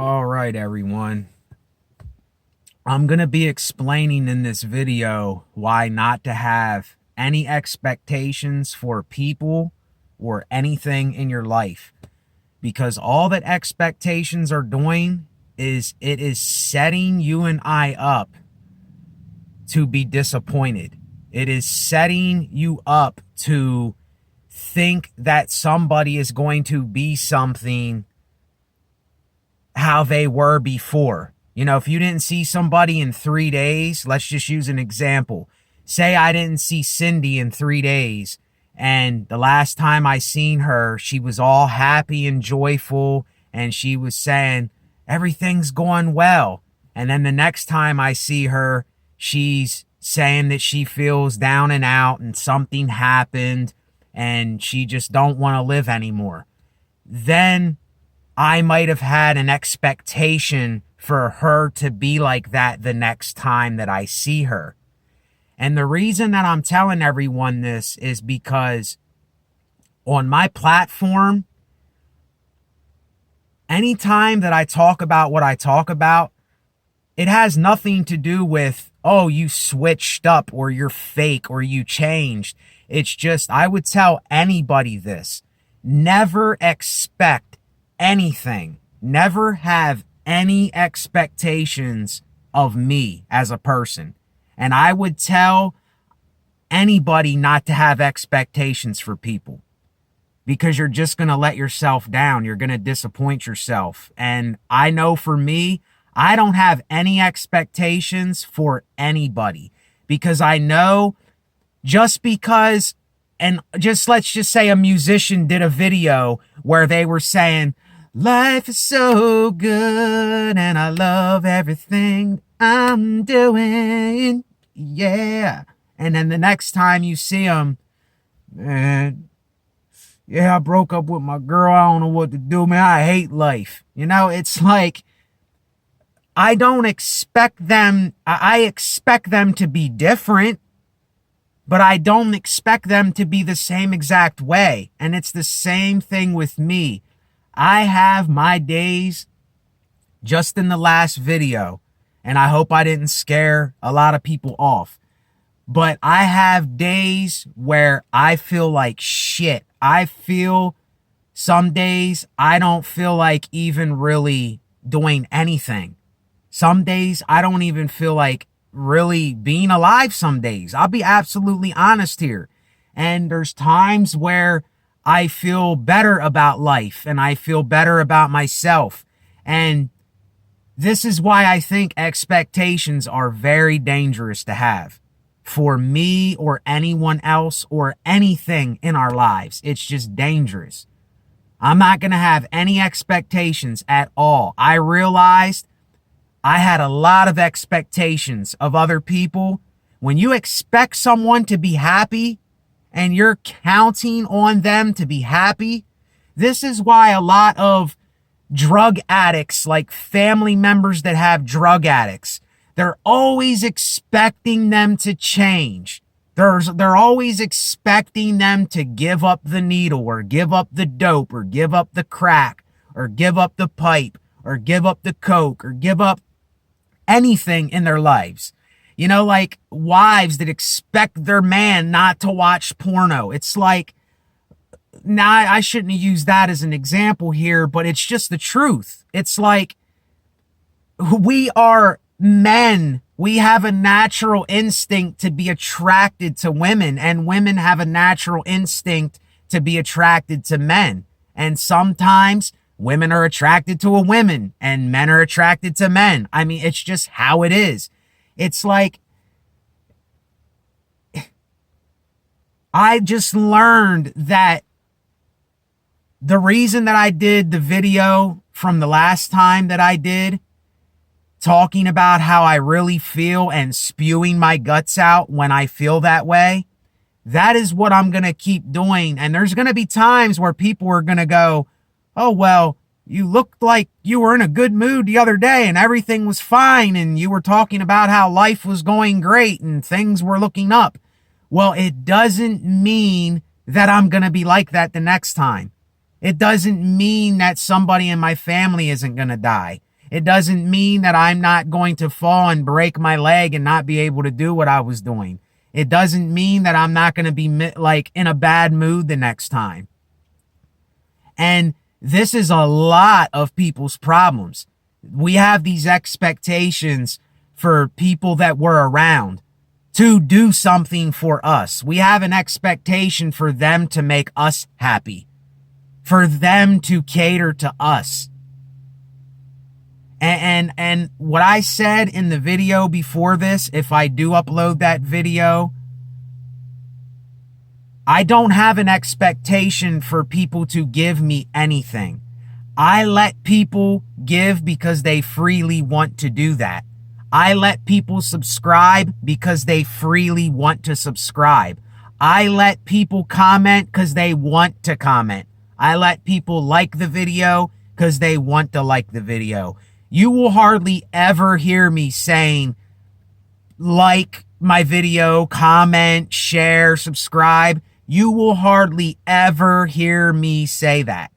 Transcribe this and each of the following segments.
All right, everyone. I'm going to be explaining in this video why not to have any expectations for people or anything in your life. Because all that expectations are doing is it is setting you and I up to be disappointed. It is setting you up to think that somebody is going to be something how they were before. You know, if you didn't see somebody in 3 days, let's just use an example. Say I didn't see Cindy in 3 days, and the last time I seen her, she was all happy and joyful, and she was saying, everything's going well. And then the next time I see her, she's saying that she feels down and out and something happened and she just don't want to live anymore. Then I might have had an expectation for her to be like that the next time that I see her. And the reason that I'm telling everyone this is because on my platform, anytime that I talk about what I talk about, it has nothing to do with, oh, you switched up or you're fake or you changed. It's just, I would tell anybody this. Never expect anything. Never have any expectations of me as a person. And I would tell anybody not to have expectations for people because you're just going to let yourself down. You're going to disappoint yourself. And I know for me, I don't have any expectations for anybody because I know just because, and just let's just say a musician did a video where they were saying, life is so good and I love everything I'm doing. Yeah. And then the next time you see them, man, yeah, I broke up with my girl. I don't know what to do, man. I hate life. You know, it's like, I don't expect them, I expect them to be different, but I don't expect them to be the same exact way. And it's the same thing with me. I have my days just in the last video, and I hope I didn't scare a lot of people off. But I have days where I feel like shit. I feel some days I don't feel like even really doing anything. Some days I don't even feel like really being alive some days. I'll be absolutely honest here. And there's times where I feel better about life and I feel better about myself. And this is why I think expectations are very dangerous to have for me or anyone else or anything in our lives. It's just dangerous. I'm not going to have any expectations at all. I realized I had a lot of expectations of other people. When you expect someone to be happy and you're counting on them to be happy, this is why a lot of drug addicts, like family members that have drug addicts, they're always expecting them to change. They're always expecting them to give up the needle or give up the dope or give up the crack or give up the pipe or give up the coke or give up anything in their lives. You know, like wives that expect their man not to watch porno. It's like, now I shouldn't have used that as an example here, but it's just the truth. It's like we are men. We have a natural instinct to be attracted to women, and women have a natural instinct to be attracted to men. And sometimes women are attracted to a woman and men are attracted to men. I mean, it's just how it is. It's like, I just learned that the reason that I did the video from the last time that I did, talking about how I really feel and spewing my guts out when I feel that way, that is what I'm going to keep doing. And there's going to be times where people are going to go, oh, well, you looked like you were in a good mood the other day and everything was fine and you were talking about how life was going great and things were looking up. Well, it doesn't mean that I'm going to be like that the next time. It doesn't mean that somebody in my family isn't going to die. It doesn't mean that I'm not going to fall and break my leg and not be able to do what I was doing. It doesn't mean that I'm not going to be like in a bad mood the next time. And this is a lot of people's problems. We have these expectations for people that we're around to do something for us. We have an expectation for them to make us happy, for them to cater to us. And what I said in the video before this, if I do upload that video, I don't have an expectation for people to give me anything. I let people give because they freely want to do that. I let people subscribe because they freely want to subscribe. I let people comment because they want to comment. I let people like the video because they want to like the video. You will hardly ever hear me saying, like my video, comment, share, subscribe. You will hardly ever hear me say that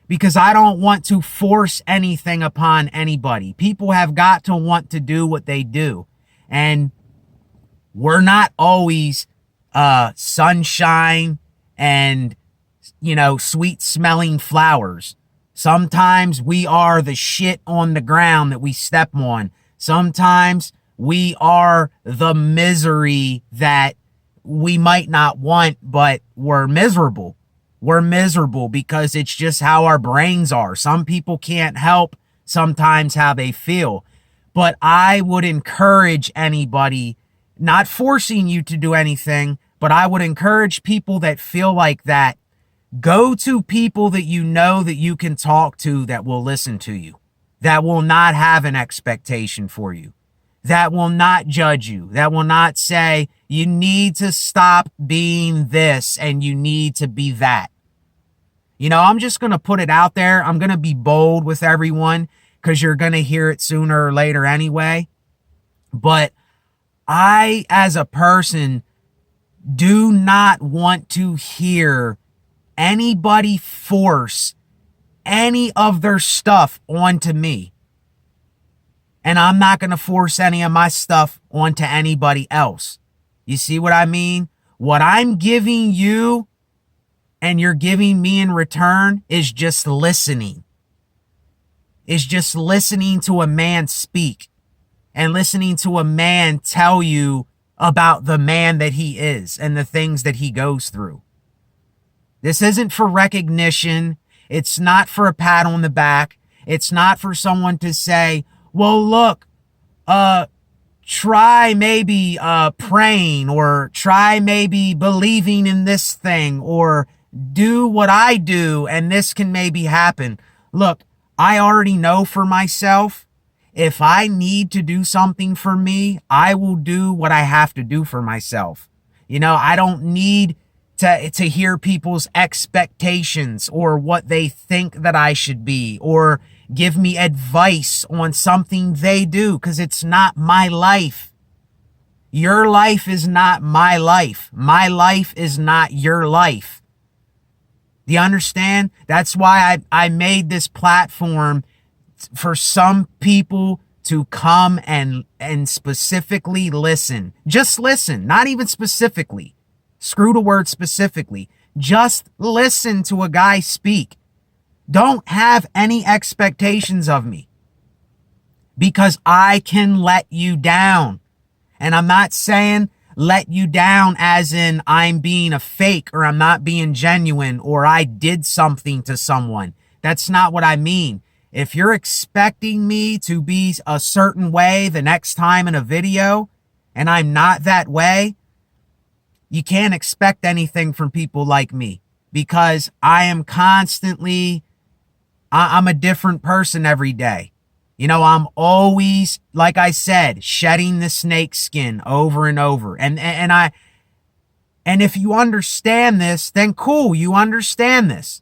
because I don't want to force anything upon anybody. People have got to want to do what they do. And we're not always sunshine and, sweet smelling flowers. Sometimes we are the shit on the ground that we step on. Sometimes we are the misery that we might not want, but we're miserable. We're miserable because it's just how our brains are. Some people can't help sometimes how they feel. But I would encourage anybody, not forcing you to do anything, but I would encourage people that feel like that. Go to people that you know that you can talk to that will listen to you, that will not have an expectation for you, that will not judge you, that will not say, you need to stop being this and you need to be that. I'm just going to put it out there. I'm going to be bold with everyone because you're going to hear it sooner or later anyway. But I, as a person, do not want to hear anybody force any of their stuff onto me. And I'm not going to force any of my stuff onto anybody else. You see what I mean? What I'm giving you and you're giving me in return is just listening. It's just listening to a man speak and listening to a man tell you about the man that he is and the things that he goes through. This isn't for recognition. It's not for a pat on the back. It's not for someone to say, well, look, try maybe praying or try maybe believing in this thing or do what I do and this can maybe happen. Look, I already know for myself, if I need to do something for me, I will do what I have to do for myself. I don't need to hear people's expectations or what they think that I should be or give me advice on something they do because it's not my life. Your life is not my life. My life is not your life. Do you understand? That's why I made this platform for some people to come and specifically listen. Just listen, not even specifically. Screw the word specifically. Just listen to a guy speak. Don't have any expectations of me because I can let you down. And I'm not saying let you down as in I'm being a fake or I'm not being genuine or I did something to someone. That's not what I mean. If you're expecting me to be a certain way the next time in a video and I'm not that way, you can't expect anything from people like me because I am constantly, I'm a different person every day. I'm always, like I said, shedding the snake skin over and over. And if you understand this, then cool, you understand this.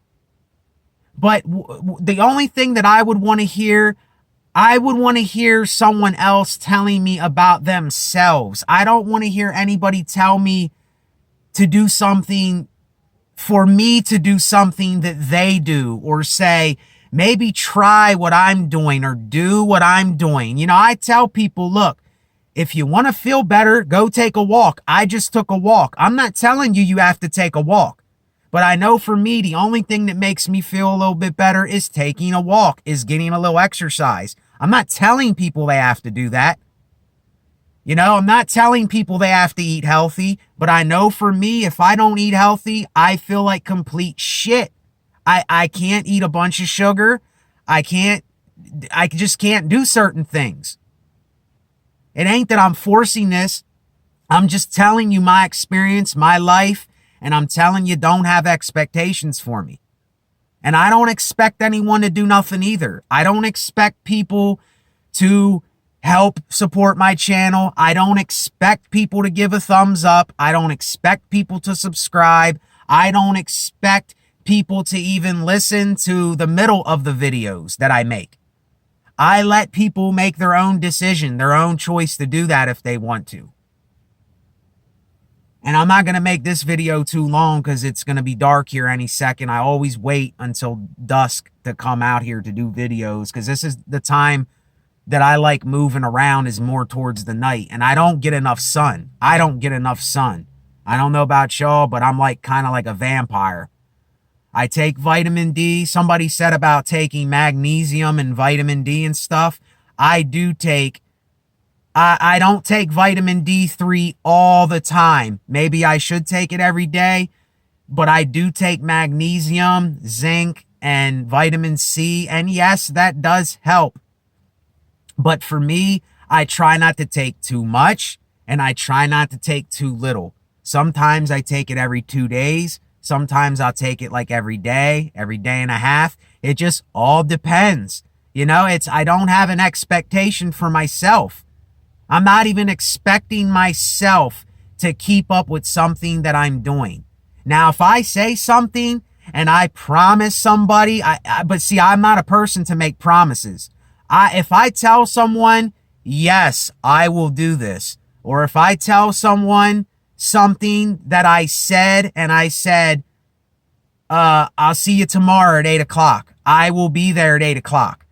But the only thing that I would want to hear, I would want to hear someone else telling me about themselves. I don't want to hear anybody tell me to do something for me to do something that they do or say, maybe try what I'm doing or do what I'm doing. You know, I tell people, look, if you want to feel better, go take a walk. I just took a walk. I'm not telling you have to take a walk. But I know for me, the only thing that makes me feel a little bit better is taking a walk, is getting a little exercise. I'm not telling people they have to do that. You know, I'm not telling people they have to eat healthy, but I know for me, if I don't eat healthy, I feel like complete shit. I can't eat a bunch of sugar. I just can't do certain things. It ain't that I'm forcing this. I'm just telling you my experience, my life, and I'm telling you don't have expectations for me. And I don't expect anyone to do nothing either. I don't expect people to help support my channel. I don't expect people to give a thumbs up. I don't expect people to subscribe. I don't expect people to even listen to the middle of the videos that I make. I let people make their own decision, their own choice to do that if they want to. And I'm not going to make this video too long because it's going to be dark here any second. I always wait until dusk to come out here to do videos because this is the time that I like moving around, is more towards the night. And I don't get enough sun. I don't know about y'all, but I'm like kind of like a vampire. I take vitamin D. Somebody said about taking magnesium and vitamin D and stuff. I don't take vitamin D3 all the time. Maybe I should take it every day, but I do take magnesium, zinc, and vitamin C. And yes, that does help. But for me, I try not to take too much and I try not to take too little. Sometimes I take it every 2 days. Sometimes I'll take it like every day and a half. It just all depends. You know, I don't have an expectation for myself. I'm not even expecting myself to keep up with something that I'm doing. Now, if I say something and I promise somebody, but see, I'm not a person to make promises. If I tell someone, yes, I will do this, or if I tell someone something that I said and I said, I'll see you tomorrow at 8 o'clock. I will be there at 8 o'clock.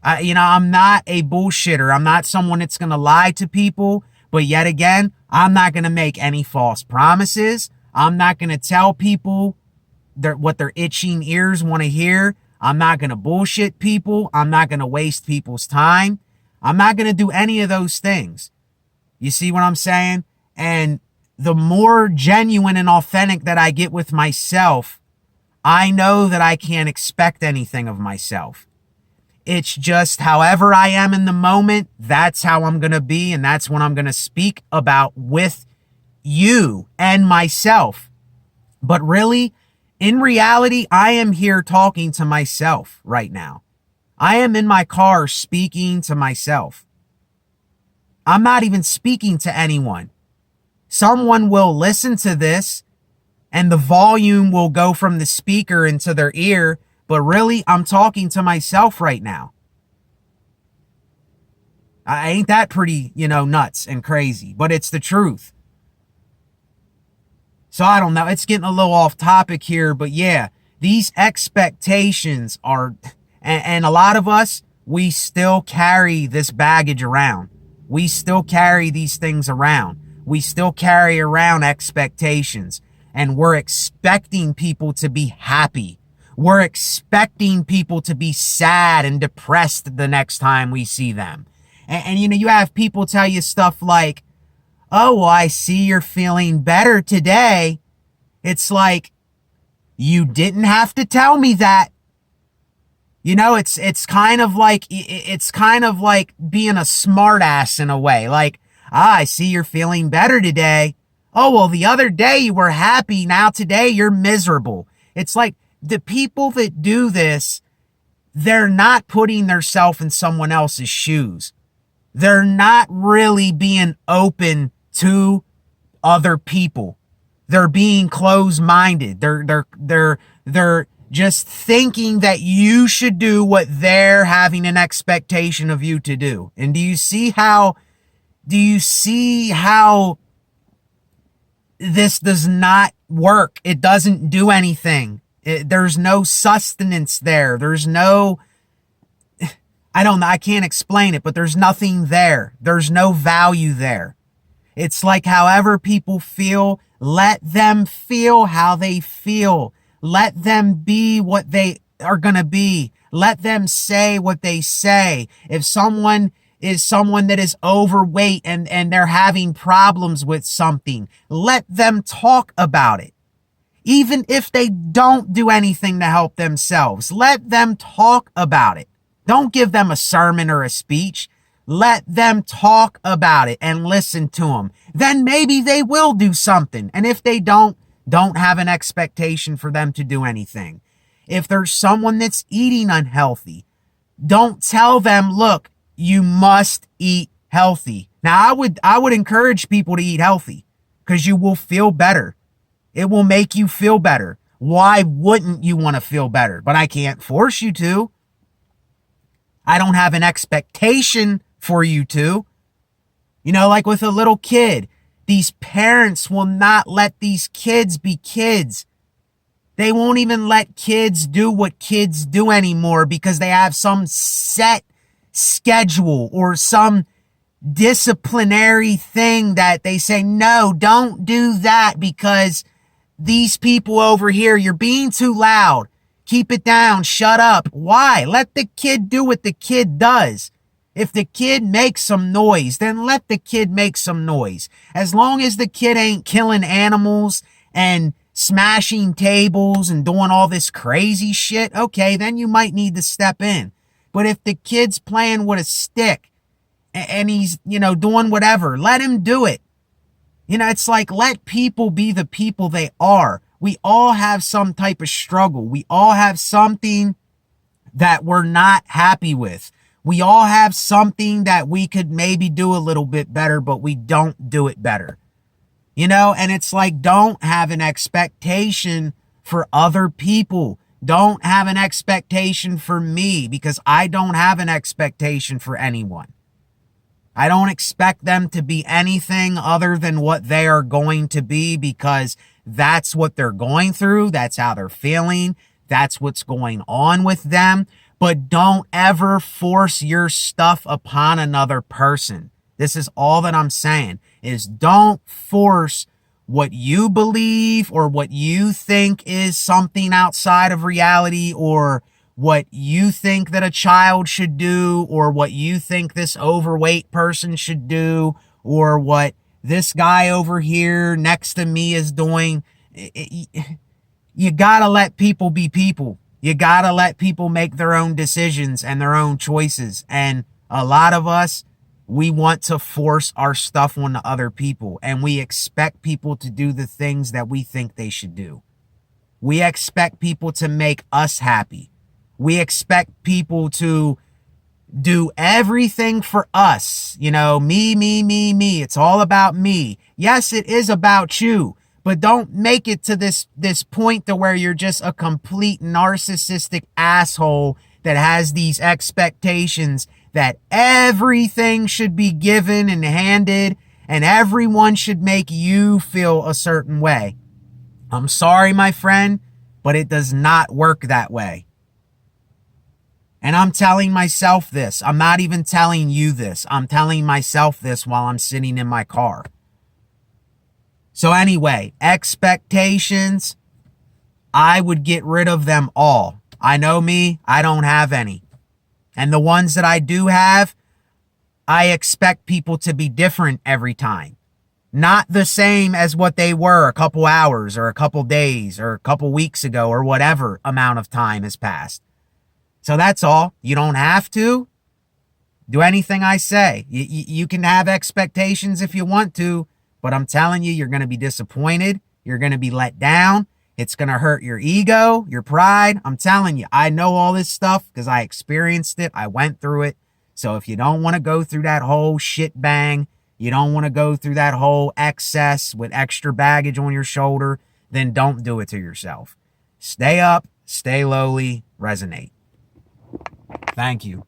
I'm not a bullshitter. I'm not someone that's going to lie to people. But yet again, I'm not going to make any false promises. I'm not going to tell people what their itching ears want to hear. I'm not going to bullshit people. I'm not going to waste people's time. I'm not going to do any of those things. You see what I'm saying? And the more genuine and authentic that I get with myself, I know that I can't expect anything of myself. It's just however I am in the moment, that's how I'm going to be, and that's what I'm going to speak about with you and myself. But really, in reality, I am here talking to myself right now. I am in my car speaking to myself. I'm not even speaking to anyone. Someone will listen to this and the volume will go from the speaker into their ear, but really, I'm talking to myself right now. Ain't that pretty, nuts and crazy, but it's the truth. So I don't know, it's getting a little off topic here, but yeah, these expectations are, and a lot of us, we still carry this baggage around. We still carry these things around. We still carry around expectations, and we're expecting people to be happy. We're expecting people to be sad and depressed the next time we see them. And you have people tell you stuff like, oh, well, I see you're feeling better today. It's like, you didn't have to tell me that. It's kind of like being a smart ass in a way. Like, I see you're feeling better today. Oh, well, the other day you were happy. Now today you're miserable. It's like the people that do this, they're not putting themselves in someone else's shoes. They're not really being open to other people. They're being closed-minded. They're just thinking that you should do what they're having an expectation of you to do. And do you see how this does not work? It doesn't do anything. There's no sustenance there. There's no, I don't know, I can't explain it, but there's nothing there. There's no value there. It's like however people feel, let them feel how they feel. Let them be what they are going to be. Let them say what they say. If someone is someone that is overweight and they're having problems with something, let them talk about it. Even if they don't do anything to help themselves, let them talk about it. Don't give them a sermon or a speech. Let them talk about it and listen to them. Then maybe they will do something. And if they don't have an expectation for them to do anything. If there's someone that's eating unhealthy, don't tell them, look, you must eat healthy. Now, I would encourage people to eat healthy because you will feel better. It will make you feel better. Why wouldn't you want to feel better? But I can't force you to. I don't have an expectation for you to. You know, like with a little kid, these parents will not let these kids be kids. They won't even let kids do what kids do anymore because they have some set schedule or some disciplinary thing that they say, no, don't do that because these people over here, you're being too loud. Keep it down. Shut up. Why? Let the kid do what the kid does. If the kid makes some noise, then let the kid make some noise. As long as the kid ain't killing animals and smashing tables and doing all this crazy shit, okay, then you might need to step in. But if the kid's playing with a stick and he's, doing whatever, let him do it. It's like, let people be the people they are. We all have some type of struggle. We all have something that we're not happy with. We all have something that we could maybe do a little bit better, but we don't do it better. And it's like, don't have an expectation for other people. Don't have an expectation for me because I don't have an expectation for anyone. I don't expect them to be anything other than what they are going to be because that's what they're going through. That's how they're feeling. That's what's going on with them. But don't ever force your stuff upon another person. This is all that I'm saying is don't force what you believe or what you think is something outside of reality or what you think that a child should do or what you think this overweight person should do or what this guy over here next to me is doing. You gotta let people be people. You gotta let people make their own decisions and their own choices. And a lot of us, we want to force our stuff on other people and we expect people to do the things that we think they should do. We expect people to make us happy. We expect people to do everything for us. Me. It's all about me. Yes, it is about you, but don't make it to this point to where you're just a complete narcissistic asshole that has these expectations that everything should be given and handed and everyone should make you feel a certain way. I'm sorry, my friend, but it does not work that way. And I'm telling myself this. I'm not even telling you this. I'm telling myself this while I'm sitting in my car. So anyway, expectations, I would get rid of them all. I know me, I don't have any. And the ones that I do have, I expect people to be different every time. Not the same as what they were a couple hours or a couple days or a couple weeks ago or whatever amount of time has passed. So that's all. You don't have to do anything I say. You can have expectations if you want to, but I'm telling you, you're going to be disappointed. You're going to be let down. It's going to hurt your ego, your pride. I'm telling you, I know all this stuff because I experienced it. I went through it. So if you don't want to go through that whole shit bang, you don't want to go through that whole excess with extra baggage on your shoulder, then don't do it to yourself. Stay up, stay lowly, resonate. Thank you.